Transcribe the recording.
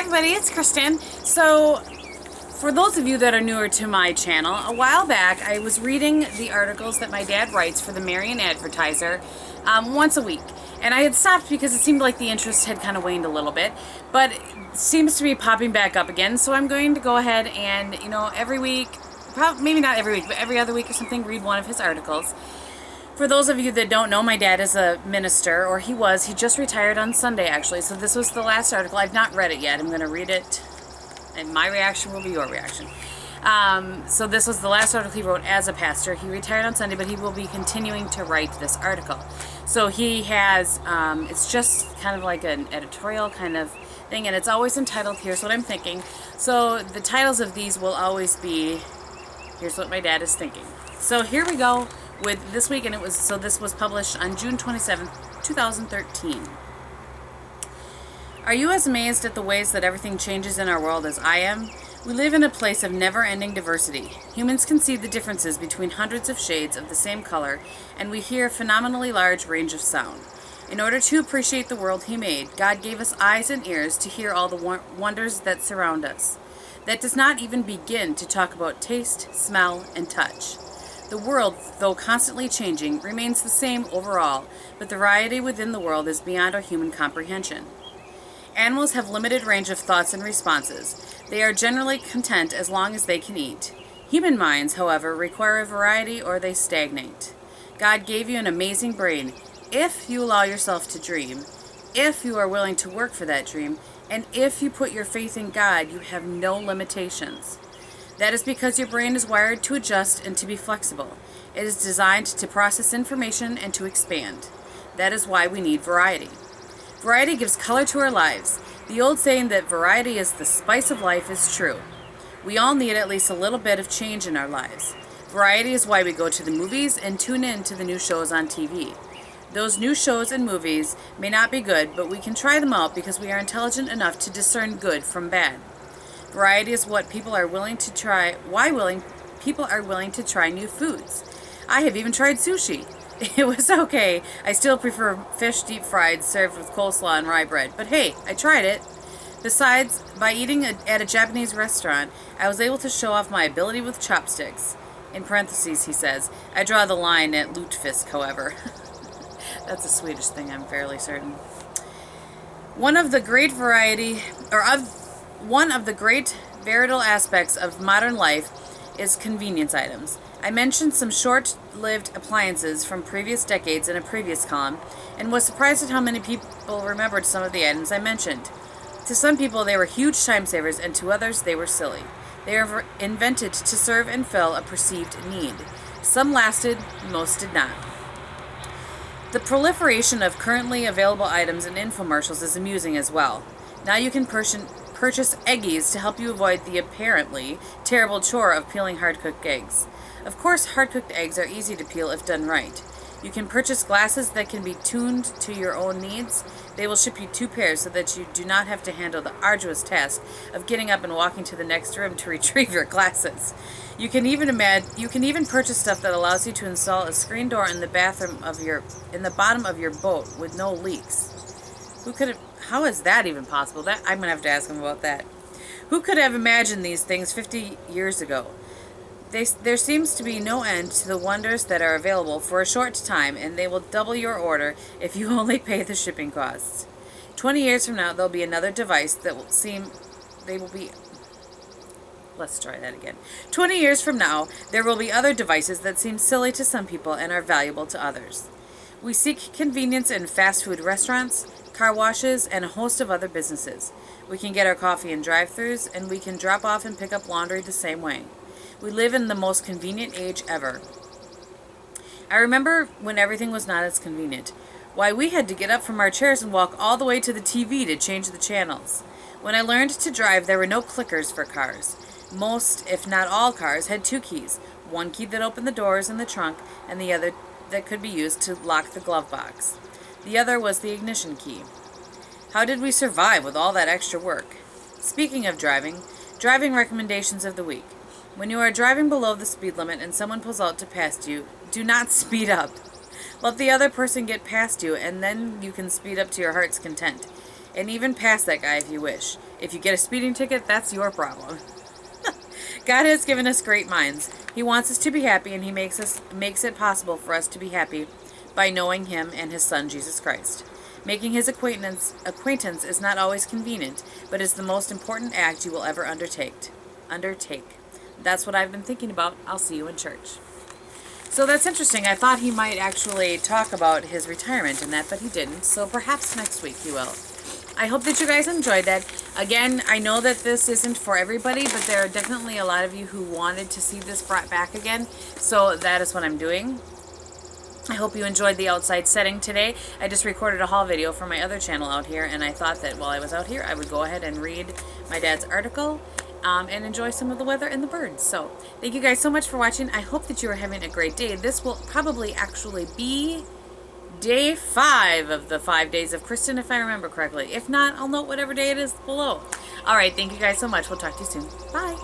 everybody, it's Kristin. So, for those of you that are newer to my channel, a while back I was reading the articles that my dad writes for the Marion Advertiser once a week. And I had stopped because it seemed like the interest had kind of waned a little bit, but it seems to be popping back up again. So I'm going to go ahead and, every week, maybe not every week, but every other week or something, read one of his articles. For those of you that don't know, my dad is a minister, or he just retired on Sunday actually, so this was the last article. I've not read it yet. I'm going to read it, and my reaction will be your reaction. So this was the last article he wrote as a pastor. He retired on Sunday, but he will be continuing to write this article. So he has, it's just kind of like an editorial kind of thing, and it's always entitled, Here's What I'm Thinking. So the titles of these will always be, Here's What My Dad is Thinking. So here we go with this week, and this was published on June 27th, 2013. Are you as amazed at the ways that everything changes in our world as I am? We live in a place of never-ending diversity. Humans can see the differences between hundreds of shades of the same color, and we hear a phenomenally large range of sound. In order to appreciate the world He made, God gave us eyes and ears to hear all the wonders that surround us. That does not even begin to talk about taste, smell, and touch. The world, though constantly changing, remains the same overall, but the variety within the world is beyond our human comprehension. Animals have limited range of thoughts and responses. They are generally content as long as they can eat. Human minds, however, require a variety or they stagnate. God gave you an amazing brain, if you allow yourself to dream, if you are willing to work for that dream, and if you put your faith in God, you have no limitations. That is because your brain is wired to adjust and to be flexible. It is designed to process information and to expand. That is why we need variety. Variety gives color to our lives. The old saying that variety is the spice of life is true. We all need at least a little bit of change in our lives. Variety is why we go to the movies and tune in to the new shows on TV. Those new shows and movies may not be good, but we can try them out because we are intelligent enough to discern good from bad. Variety is what people are willing to try, people are willing to try new foods. I have even tried sushi. It was okay. I still prefer fish deep fried served with coleslaw and rye bread. But hey, I tried it. Besides, by eating at a Japanese restaurant, I was able to show off my ability with chopsticks. In parentheses, he says, I draw the line at lutefisk, however. That's a Swedish thing, I'm fairly certain. One of the great veritable aspects of modern life is convenience items. I mentioned some short-lived appliances from previous decades in a previous column, and was surprised at how many people remembered some of the items I mentioned. To some people they were huge time savers, and to others they were silly. They were invented to serve and fill a perceived need. Some lasted, most did not. The proliferation of currently available items and infomercials is amusing as well. Now you can purchase eggies to help you avoid the apparently terrible chore of peeling hard-cooked eggs. Of course, hard-cooked eggs are easy to peel if done right. You can purchase glasses that can be tuned to your own needs. They will ship you 2 pairs so that you do not have to handle the arduous task of getting up and walking to the next room to retrieve your glasses. You can even purchase stuff that allows you to install a screen door in the bottom of your boat with no leaks. How is that even possible? I'm gonna have to ask him about that. Who could have imagined these things 50 years ago? There seems to be no end to the wonders that are available for a short time, and they will double your order if you only pay the shipping costs. 20 years from now, there'll be another device that will seem... Let's try that again. 20 years from now, there will be other devices that seem silly to some people and are valuable to others. We seek convenience in fast food restaurants, car washes, and a host of other businesses. We can get our coffee in drive-thrus, and we can drop off and pick up laundry the same way. We live in the most convenient age ever. I remember when everything was not as convenient. Why, we had to get up from our chairs and walk all the way to the TV to change the channels. When I learned to drive, there were no clickers for cars. Most, if not all cars, had 2 keys. One key that opened the doors in the trunk, and the other that could be used to lock the glove box. The other was the ignition key. How did we survive with all that extra work? Speaking of driving recommendations of the week. When you are driving below the speed limit and someone pulls out to pass you, do not speed up. Let the other person get past you, and then you can speed up to your heart's content. and even pass that guy if you wish. If you get a speeding ticket, that's your problem. God has given us great minds. He wants us to be happy, and He makes it possible for us to be happy by knowing Him and His Son, Jesus Christ. Making His acquaintance is not always convenient, but is the most important act you will ever undertake. That's what I've been thinking about. I'll see you in church. So that's interesting. I thought he might actually talk about his retirement and that, but he didn't. So perhaps next week he will. I hope that you guys enjoyed that. Again, I know that this isn't for everybody, but there are definitely a lot of you who wanted to see this brought back again. So that is what I'm doing. I hope you enjoyed the outside setting today. I just recorded a haul video for my other channel out here, and I thought that while I was out here, I would go ahead and read my dad's article and enjoy some of the weather and the birds. So thank you guys so much for watching. I hope that you are having a great day. This will probably actually be day 5 of the 5 days of Kristin, if I remember correctly. If not, I'll note whatever day it is below. All right, thank you guys so much. We'll talk to you soon. Bye.